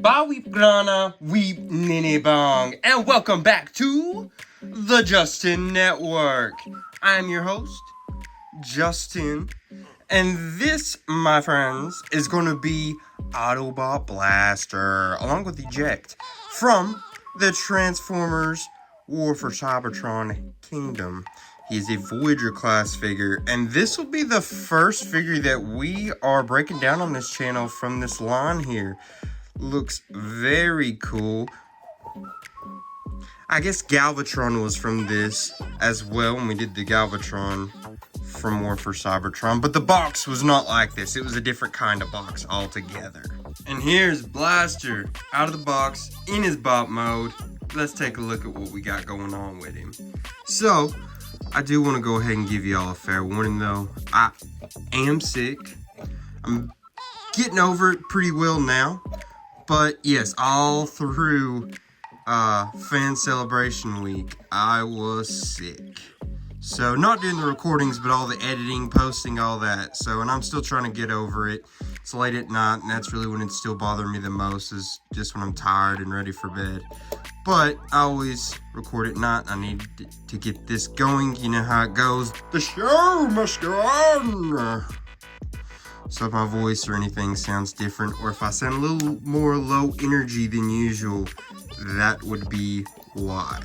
Bawi Grana Weep Nini Bong, and welcome back to the Justin Network. I'm your host, Justin, and this, my friends, is going to be Autobot Blaster, along with Eject, from the Transformers War for Cybertron Kingdom. He's a Voyager class figure, and this will be the first figure that we are breaking down on this channel from this line here. Looks very cool. I guess Galvatron was from this as well when we did the Galvatron from War for Cybertron, but the box was not like this. It was a different kind of box altogether. And here's Blaster out of the box in his bot mode. Let's take a look at what we got going on with him. So, I do want to go ahead and give y'all a fair warning though. I am sick. I'm getting over it pretty well now. But yes, all through fan celebration week, I was sick. So not doing the recordings, but all the editing, posting, all that. So, and I'm still trying to get over it. It's late at night, and that's really when it's still bothering me the most, is just when I'm tired and ready for bed. But I always record at night. I need to get this going. You know how it goes. The show must go on. So if my voice or anything sounds different, or if I sound a little more low energy than usual, that would be why.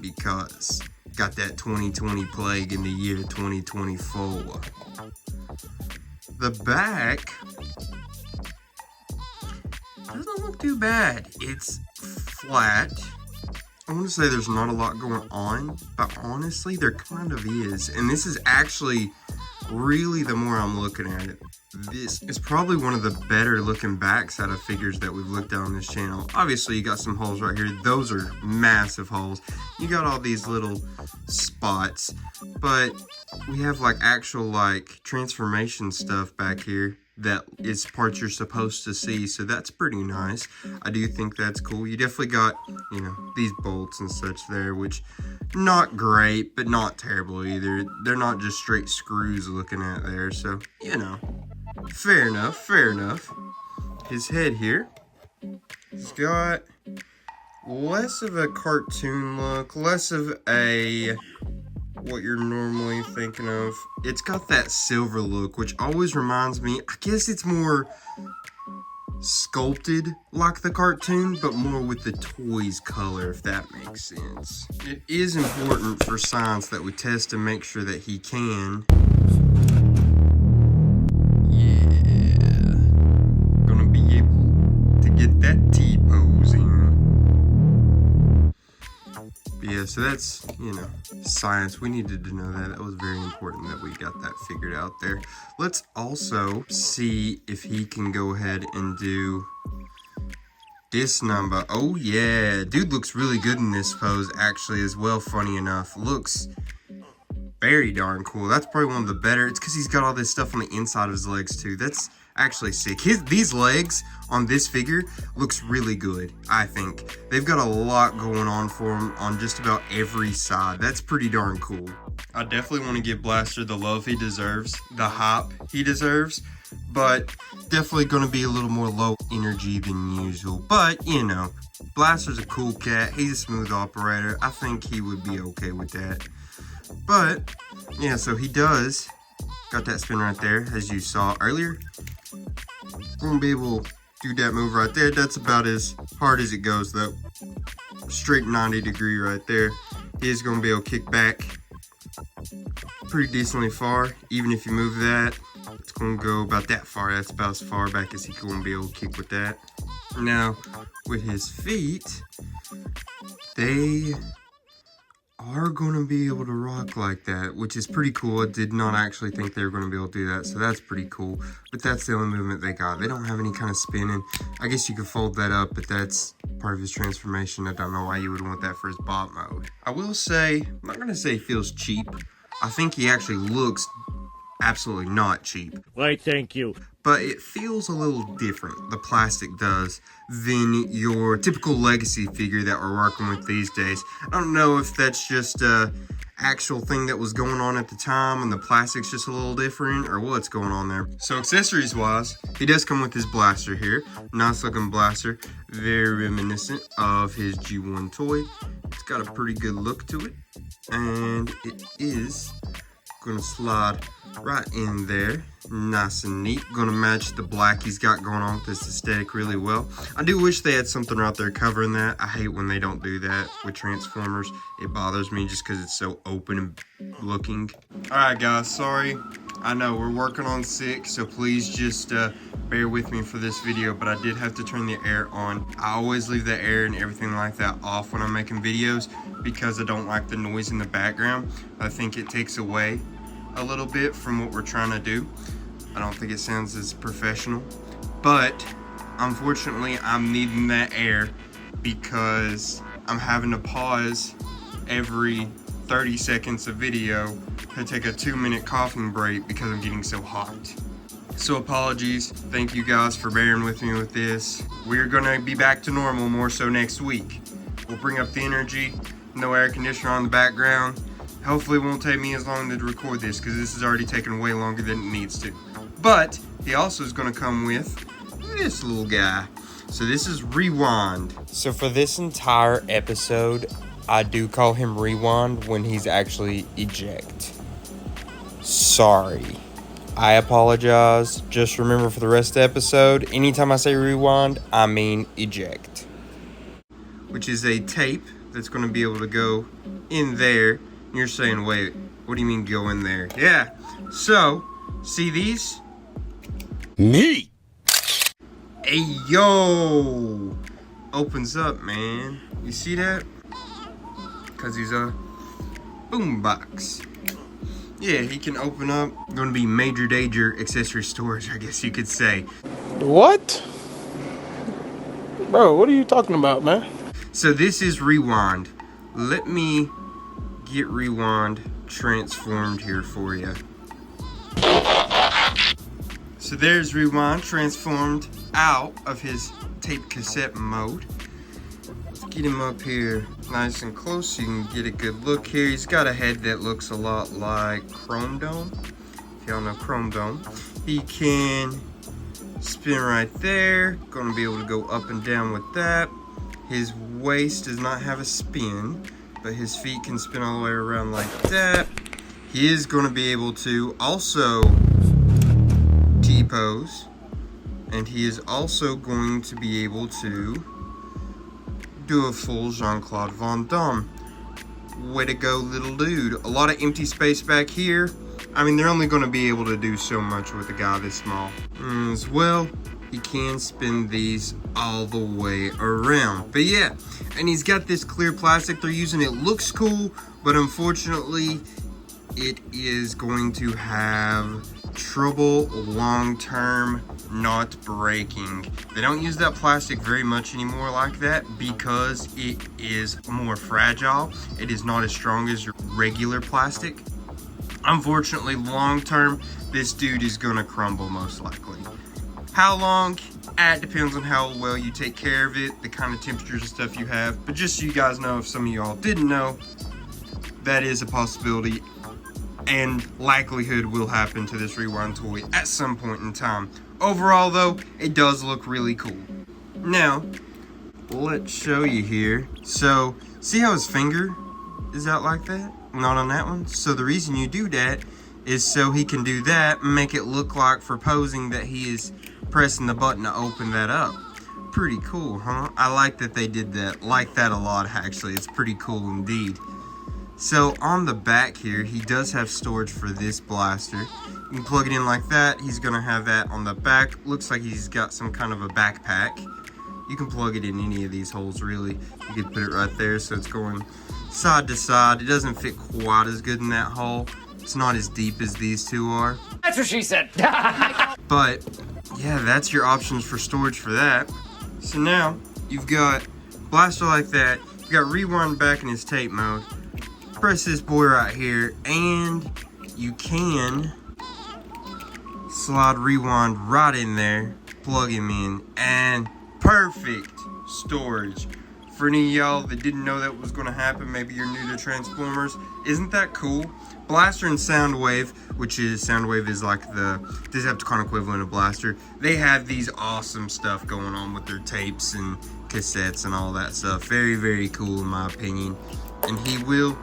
Because got that 2020 plague in the year 2024. The back doesn't look too bad. It's flat. I want to say there's not a lot going on, but honestly there kind of is. And this is actually really, the more I'm looking at it, this is probably one of the better looking backs out of figures that we've looked at on this channel. Obviously you got some holes right here. Those are massive holes. You got all these little spots, but we have like actual like transformation stuff back here that is parts you're supposed to see, so that's pretty nice. I do think that's cool. You definitely got, you know, these bolts and such there, which not great, but not terrible either. They're not just straight screws looking at there, so, you know, fair enough, fair enough. His head here, he's got less of a cartoon look, less of a what you're normally thinking of. It's got that silver look, which always reminds me, I guess it's more sculpted like the cartoon, but more with the toys color, if that makes sense. It is important for science that we test to make sure that he can. Yeah. Gonna be able to get that T-pose in. Yeah, so that's, you know, science. We needed to know that. That was very important that we got that figured out there. Let's also see if he can go ahead and do this number. Oh, yeah. Dude looks really good in this pose, actually, as well, funny enough. Looks very darn cool. That's probably one of the better. It's because he's got all this stuff on the inside of his legs, too. That's actually sick. These legs on this figure looks really good, I think. They've got a lot going on for him on just about every side. That's pretty darn cool. I definitely want to give Blaster the love he deserves, the hype he deserves, but definitely going to be a little more low energy than usual. But, you know, Blaster's a cool cat. He's a smooth operator. I think he would be okay with that. But, yeah, so he does. Got that spin right there, as you saw earlier. Gonna be able to do that move right there. That's about as hard as it goes though. Straight 90 degree right there. He's gonna be able to kick back pretty decently far. Even if you move that, it's gonna go about that far. That's about as far back as he's gonna be able to kick with that. Now, with his feet, they are going to be able to rock like that, which is pretty cool. I did not actually think they were going to be able to do that, so that's pretty cool. But that's the only movement they got. They don't have any kind of spinning. I guess you could fold that up, but that's part of his transformation. I don't know why you would want that for his bot mode. I will say, I'm not going to say he feels cheap. I think he actually looks absolutely not cheap. Why, thank you. But it feels a little different, the plastic does, than your typical legacy figure that we're working with these days. I don't know if that's just actual thing that was going on at the time and the plastic's just a little different, or what's going on there. So accessories wise, he does come with his blaster here. Nice looking blaster, very reminiscent of his G1 toy. It's got a pretty good look to it, and it is gonna slide right in there, nice and neat. Gonna match the black he's got going on with this aesthetic really well. I do wish they had something right there covering that. I hate when they don't do that with Transformers. It bothers me just because it's so open and looking. Alright guys, sorry. I know we're working on 6, so please just bear with me for this video, but I did have to turn the air on. I always leave the air and everything like that off when I'm making videos because I don't like the noise in the background. I think it takes away a little bit from what we're trying to do. I don't think it sounds as professional, but unfortunately I'm needing that air because I'm having to pause every 30 seconds of video to take a 2-minute coughing break because I'm getting so hot. So apologies, thank you guys for bearing with me with this. We're gonna be back to normal more so next week. We'll bring up the energy, no air conditioner on the background. Hopefully it won't take me as long to record this because this is already taking way longer than it needs to. But he also is going to come with this little guy. So this is Rewind. So for this entire episode, I do call him Rewind when he's actually Eject. Sorry. I apologize. Just remember for the rest of the episode, anytime I say Rewind, I mean Eject. Which is a tape that's going to be able to go in there. You're saying, wait, what do you mean go in there? Yeah, so, see these? Neat! Hey, yo! Opens up, man. You see that? Because he's a boombox. Yeah, he can open up. Gonna be major danger accessory storage, I guess you could say. What? Bro, what are you talking about, man? So this is Rewind. Let me get Rewind transformed here for you. So there's Rewind transformed out of his tape cassette mode. Let's get him up here nice and close so you can get a good look here. He's got a head that looks a lot like Chrome Dome. If y'all know Chrome Dome. He can spin right there. Gonna be able to go up and down with that. His waist does not have a spin, but his feet can spin all the way around like that. He is going to be able to also T-pose, and he is also going to be able to do a full Jean-Claude Van Damme. Way to go, little dude. A lot of empty space back here. I mean, they're only going to be able to do so much with a guy this small. As well, he can spin these all the way around. But yeah, and he's got this clear plastic they're using. It looks cool, but unfortunately, it is going to have trouble long-term not breaking. They don't use that plastic very much anymore like that because it is more fragile. It is not as strong as your regular plastic. Unfortunately, long-term, this dude is gonna crumble most likely. How long? It depends on how well you take care of it, the kind of temperatures and stuff you have. But just so you guys know, if some of y'all didn't know, that is a possibility and likelihood will happen to this Rewind toy at some point in time. Overall though, it does look really cool. Now, let's show you here. So, see how his finger is out like that? Not on that one. So the reason you do that is so he can do that and make it look like for posing that he is pressing the button to open that up. Pretty cool, huh? I like that they did that. Like that a lot, actually. It's pretty cool indeed. So on the back here, he does have storage for this blaster. You can plug it in like that. He's gonna have that on the back. Looks like he's got some kind of a backpack. You can plug it in any of these holes, really. You could put it right there so it's going side to side. It doesn't fit quite as good in that hole. It's not as deep as these two are. That's what she said. But yeah, that's your options for storage for that. So now you've got blaster like that. You've got Rewind back in his tape mode. Press this boy right here and you can slide Rewind right in there, plug him in, and perfect storage For any of y'all that didn't know that was going to happen, maybe you're new to Transformers, isn't that cool? Blaster and Soundwave, which is, Soundwave is like the Decepticon equivalent of Blaster. They have these awesome stuff going on with their tapes and cassettes and all that stuff. Very, very cool in my opinion. And he will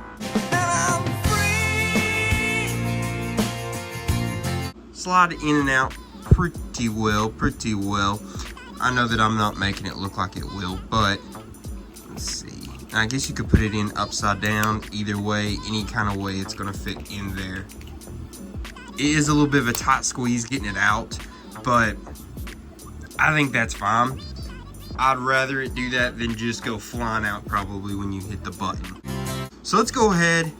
slide in and out pretty well. I know that I'm not making it look like it will, but let's see. I guess you could put it in upside down. Either way, any kind of way, it's gonna fit in there. It is a little bit of a tight squeeze getting it out, but I think that's fine. I'd rather it do that than just go flying out probably when you hit the button. So let's go ahead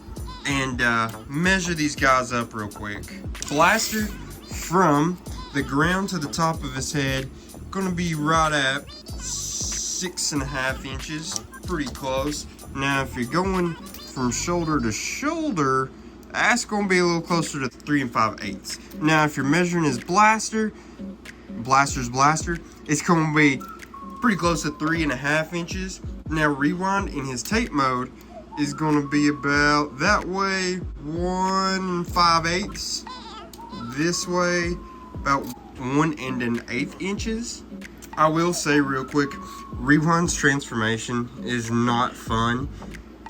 and measure these guys up real quick. Blaster from the ground to the top of his head, gonna be right at 6.5 inches. Pretty close. Now if you're going from shoulder to shoulder, that's going to be a little closer to 3 5/8. Now if you're measuring his blaster, Blaster's blaster, it's going to be pretty close to 3.5 inches. Now rewind in his tape mode is going to be about that way 1 5/8. This way about 1 1/8 inches. I will say real quick, Rewind's transformation is not fun,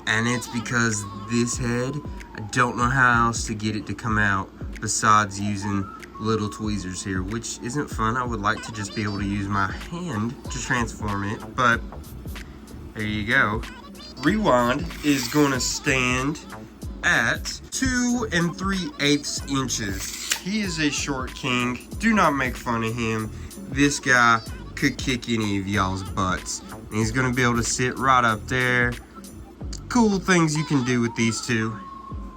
and it's because this head, I don't know how else to get it to come out besides using little tweezers here, which isn't fun. I would like to just be able to use my hand to transform it, but there you go. Rewind is going to stand at 2 3/8 inches. He is a short king. Do not make fun of him. This guy could kick any of y'all's butts. And he's gonna be able to sit right up there. Cool things you can do with these two,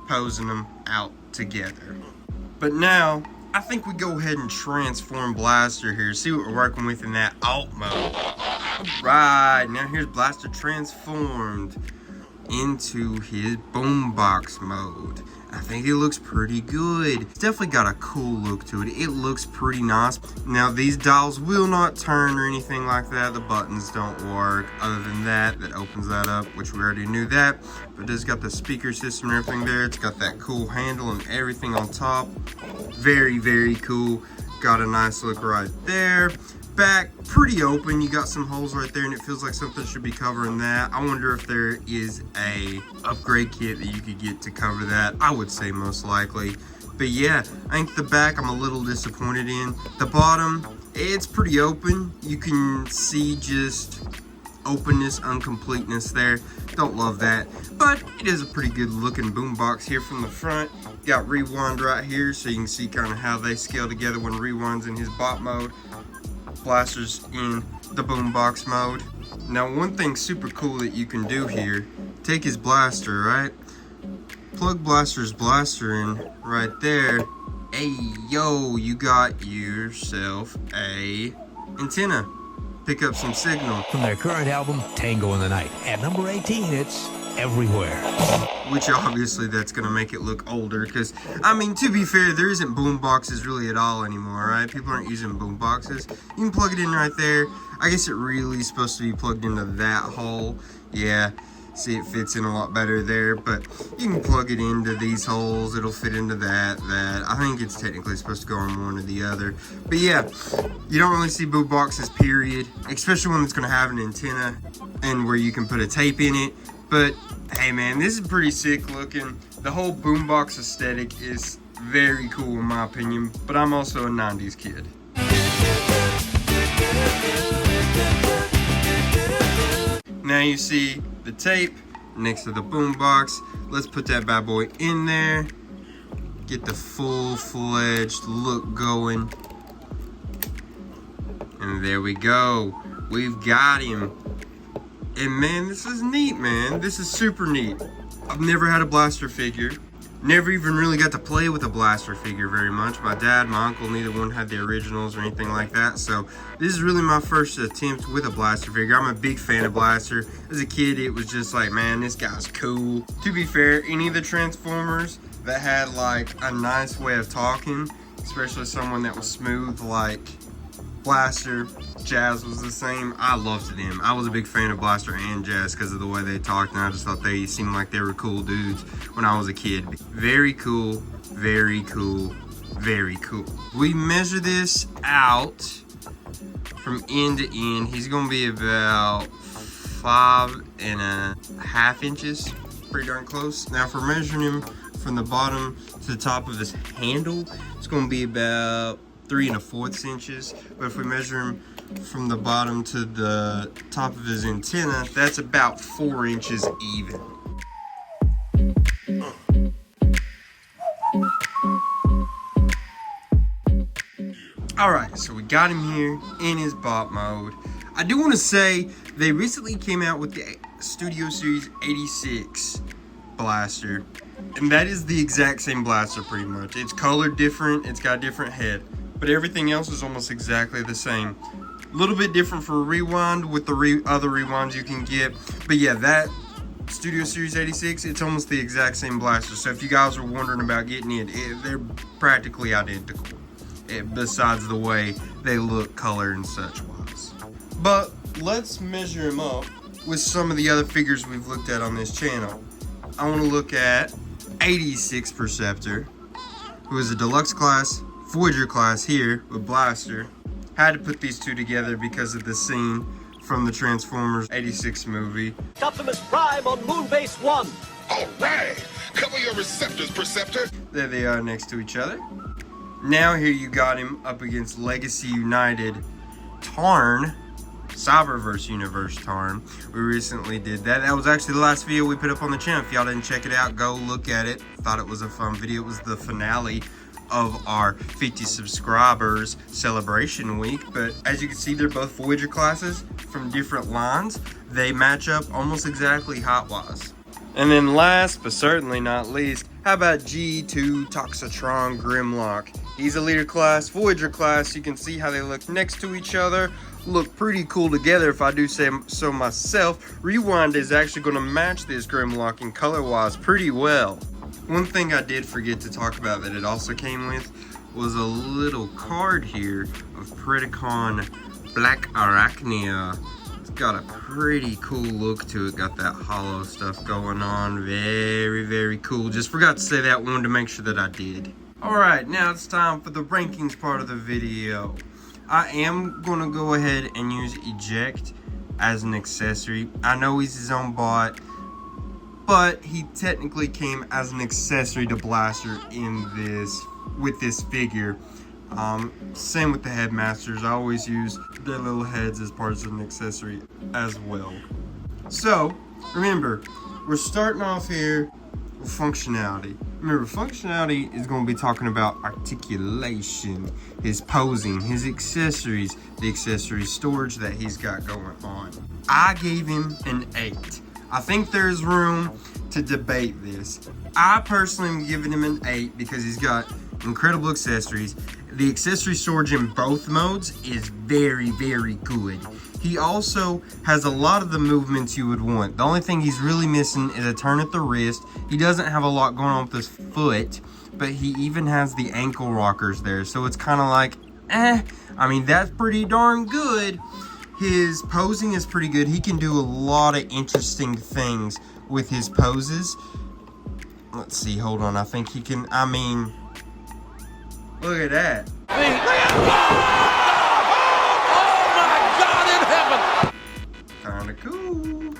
posing them out together. But now, I think we go ahead and transform Blaster here. See what we're working with in that alt mode. Alright, now here's Blaster transformed into his boombox mode. I think it looks pretty good. It's definitely got a cool look to it. It looks pretty nice. Now these dials will not turn or anything like that. The buttons don't work. Other than that opens that up, which we already knew that. But it's got the speaker system and everything there. It's got that cool handle and everything on top. Very, very cool. Got a nice look right there. Back, pretty open. You got some holes right there and it feels like something should be covering that. I wonder if there is a upgrade kit that you could get to cover that. I would say most likely. But yeah, I think the back I'm a little disappointed in. The bottom, it's pretty open. You can see just openness, uncompleteness there. Don't love that, but it is a pretty good looking boombox here from the front. Got Rewind right here so you can see kind of how they scale together when Rewind's in his bot mode. Blaster's in the boombox mode. Now one thing super cool that you can do here, take his blaster, right? Plug Blaster's blaster in right there. Hey, yo, you got yourself a antenna. Pick up some signal. From their current album, Tango in the Night. At number 18, it's Everywhere. Which obviously that's gonna make it look older, because I mean, to be fair, there isn't boom boxes really at all anymore, right? People aren't using boom boxes. You can plug it in right there. I guess it really is supposed to be plugged into that hole. Yeah, see, it fits in a lot better there, but you can plug it into these holes. It'll fit into that. I think it's technically supposed to go on one or the other. But yeah, you don't really see boom boxes, period, especially one that's gonna have an antenna and where you can put a tape in it. But hey man, this is pretty sick looking. The whole boombox aesthetic is very cool in my opinion, but I'm also a 90s kid. Now you see the tape next to the boombox. Let's put that bad boy in there. Get the full-fledged look going. And there we go. We've got him. And man, this is neat, man. This is super neat. I've never had a Blaster figure. Never even really got to play with a Blaster figure very much. My dad, my uncle, neither one had the originals or anything like that. So this is really my first attempt with a Blaster figure. I'm a big fan of Blaster. As a kid, it was just like, man, this guy's cool. To be fair, any of the Transformers that had like a nice way of talking, especially someone that was smooth like Blaster, Jazz was the same. I loved them. I was a big fan of Blaster and Jazz because of the way they talked, and I just thought they seemed like they were cool dudes when I was a kid. Very cool, very cool, very cool. We measure this out from end to end. He's gonna be about 5.5 inches. Pretty darn close. Now, if we're measuring him from the bottom to the top of his handle, it's gonna be about 3 1/4 inches. But if we measure him from the bottom to the top of his antenna, that's about 4 inches even. Alright, so we got him here in his bot mode. I do want to say they recently came out with the Studio Series 86 blaster, and that is the exact same blaster pretty much. It's colored different, it's got a different head, but everything else is almost exactly the same. A little bit different for rewind with the other rewinds you can get, but yeah, that Studio Series 86, it's almost the exact same blaster. So if you guys are wondering about getting it, they're practically identical, besides the way they look, color, and such wise. But let's measure him up with some of the other figures we've looked at on this channel. I want to look at 86 Perceptor, who is a deluxe class, Voyager class here with Blaster. Had to put these two together because of the scene from the Transformers 86 movie. Optimus Prime on Moonbase 1. All right, cover your receptors, Perceptor. There they are next to each other. Now here you got him up against Legacy United Tarn, Cyberverse Universe Tarn. We recently did that. That was actually the last video we put up on the channel. If y'all didn't check it out, go look at it. Thought it was a fun video. It was the finale of our 50 subscribers celebration week. But as you can see, they're both Voyager classes from different lines. They match up almost exactly height-wise. And then last, but certainly not least, how about G2 Toxitron Grimlock? He's a leader class, Voyager class. You can see how they look next to each other. Look pretty cool together if I do say so myself. Rewind is actually going to match this Grimlock in color-wise pretty well. One thing I did forget to talk about that it also came with was a little card here of Predacon Black Arachnia. It's got a pretty cool look to it. Got that hollow stuff going on. Very, very cool. Just forgot to say that, wanted to make sure that I did. Alright, now it's time for the rankings part of the video. I am going to go ahead and use Eject as an accessory. I know he's his own bot, but he technically came as an accessory to Blaster with this figure. Same with the Headmasters. I always use their little heads as parts of an accessory as well. So, remember, we're starting off here with functionality. Remember, functionality is going to be talking about articulation, his posing, his accessories, the accessory storage that he's got going on. I gave him an 8. I think there's room to debate this. I personally am giving him an 8 because he's got incredible accessories. The accessory storage in both modes is very, very good. He also has a lot of the movements you would want. The only thing he's really missing is a turn at the wrist. He doesn't have a lot going on with his foot, but he even has the ankle rockers there. So it's kind of like, I mean, that's pretty darn good. His posing is pretty good. He can do a lot of interesting things with his poses. Let's see, hold on. I think he can, I mean, look at that. Kinda cool.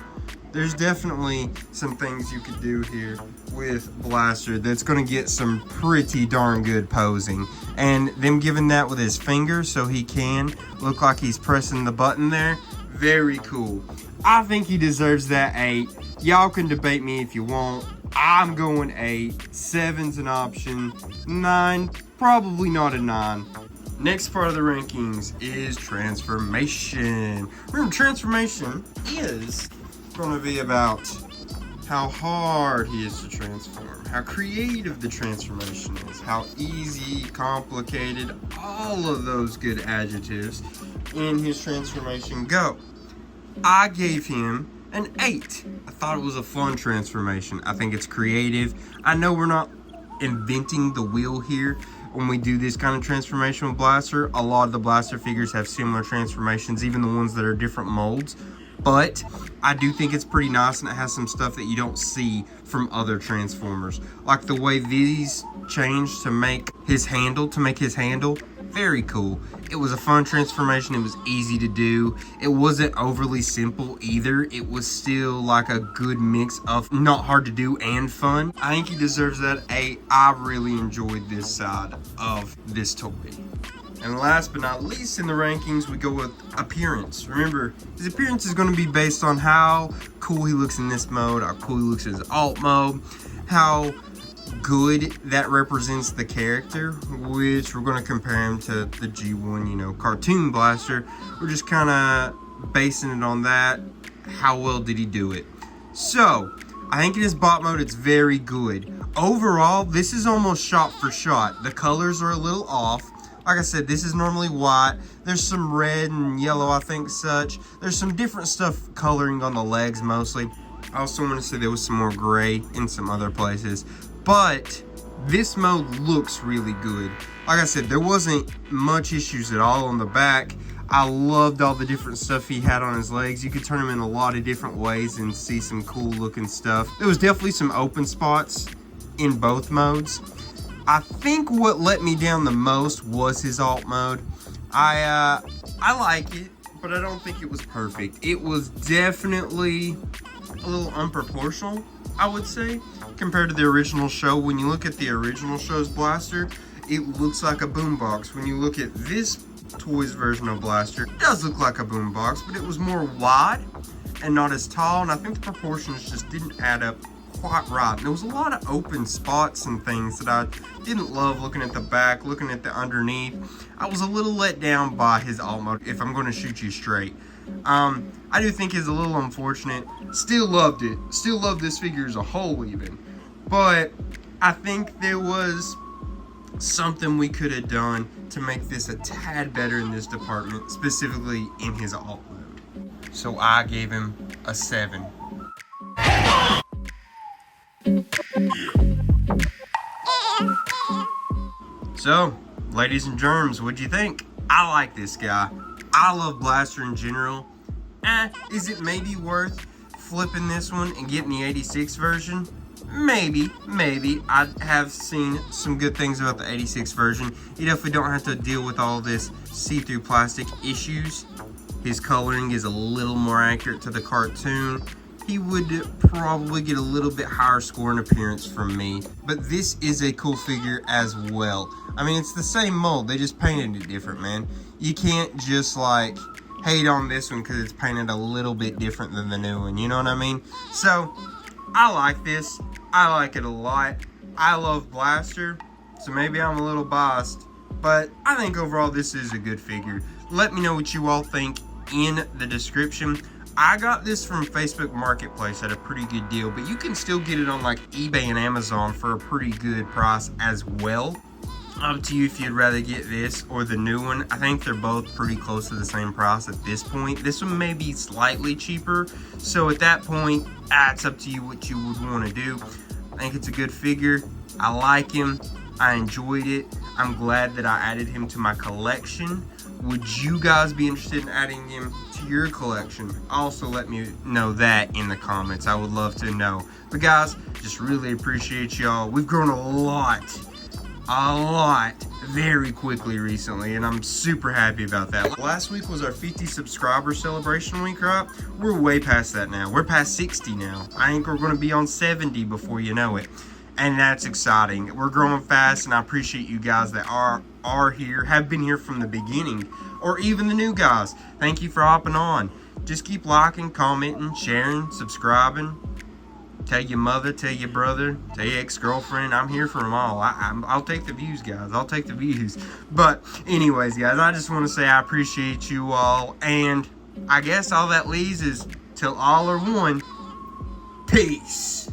There's definitely some things you could do here with Blaster that's gonna get some pretty darn good posing. And them giving that with his finger so he can look like he's pressing the button there, very cool. I think he deserves that 8. Y'all can debate me if you want. I'm going 8. 7's an option. 9, probably not a 9. Next part of the rankings is transformation. Remember, transformation is going to be about how hard he is to transform, how creative the transformation is, how easy, complicated, all of those good adjectives in his transformation go. I gave him an 8. I thought it was a fun transformation. I think it's creative. I know we're not inventing the wheel here, when we do this kind of transformation with Blaster. A lot of the Blaster figures have similar transformations, even the ones that are different molds. But I do think it's pretty nice, and it has some stuff that you don't see from other Transformers. Like the way these changed to make his handle, very cool. It was a fun transformation. It was easy to do. It wasn't overly simple either. It was still like a good mix of not hard to do and fun. I think he deserves that A. I really enjoyed this side of this toy. And last but not least in the rankings, we go with appearance. Remember, his appearance is going to be based on how cool he looks in this mode, how cool he looks in his alt mode, how good that represents the character, which we're going to compare him to the G1, you know, cartoon Blaster. We're just kind of basing it on that. How well did he do it? So, I think in his bot mode, it's very good. Overall, this is almost shot for shot. The colors are a little off. Like I said, this is normally white. There's some red and yellow, I think, such. There's some different stuff coloring on the legs mostly. I also want to say there was some more gray in some other places. But this mode looks really good. Like I said, there wasn't much issues at all on the back. I loved all the different stuff he had on his legs. You could turn him in a lot of different ways and see some cool looking stuff. There was definitely some open spots in both modes. I think what let me down the most was his alt mode. I like it, but I don't think it was perfect. It was definitely a little unproportional, I would say, compared to the original show. When you look at the original show's Blaster, it looks like a boombox. When you look at this toy's version of Blaster, it does look like a boombox, but it was more wide and not as tall, and I think the proportions just didn't add up quite right. And there was a lot of open spots and things that I didn't love. Looking at the back, looking at the underneath, I was a little let down by his alt mode, if I'm going to shoot you straight. I do think it's a little unfortunate. Still loved it. Still love this figure as a whole even. But I think there was something we could have done to make this a tad better in this department, specifically in his alt mode. So I gave him a 7. So, ladies and germs, what'd you think? I like this guy. I love Blaster in general. Is it maybe worth flipping this one and getting the 86 version? Maybe. I have seen some good things about the 86 version. You definitely don't have to deal with all this see-through plastic issues. His coloring is a little more accurate to the cartoon. He would probably get a little bit higher score in appearance from me. But this is a cool figure as well. I mean, it's the same mold. They just painted it different, man. You can't just like hate on this one because it's painted a little bit different than the new one. You know what I mean? So, I like this. I like it a lot. I love Blaster. So maybe I'm a little biased. But I think overall this is a good figure. Let me know what you all think in the description. I got this from Facebook Marketplace at a pretty good deal, but you can still get it on like eBay and Amazon for a pretty good price as well. Up to you if you'd rather get this or the new one. I think they're both pretty close to the same price at this point. This one may be slightly cheaper, so at that point, it's up to you what you would want to do. I think it's a good figure. I like him. I enjoyed it. I'm glad that I added him to my collection. Would you guys be interested in adding him to your collection? Also let me know that in the comments. I would love to know. But guys, just really appreciate y'all. We've grown a lot very quickly recently, and I'm super happy about that. Last week was our 50 subscriber celebration week, right? We're way past that now. We're past 60 now. I think we're going to be on 70 before you know it. And that's exciting. We're growing fast, and I appreciate you guys that are here, have been here from the beginning, or even the new guys. Thank you for hopping on. Just keep liking, commenting, sharing, subscribing. Tell your mother, tell your brother, tell your ex-girlfriend. I'm here for them all. I'll take the views, guys. I'll take the views. But anyways, guys, I just want to say I appreciate you all. And I guess all that leaves is till all are one. Peace.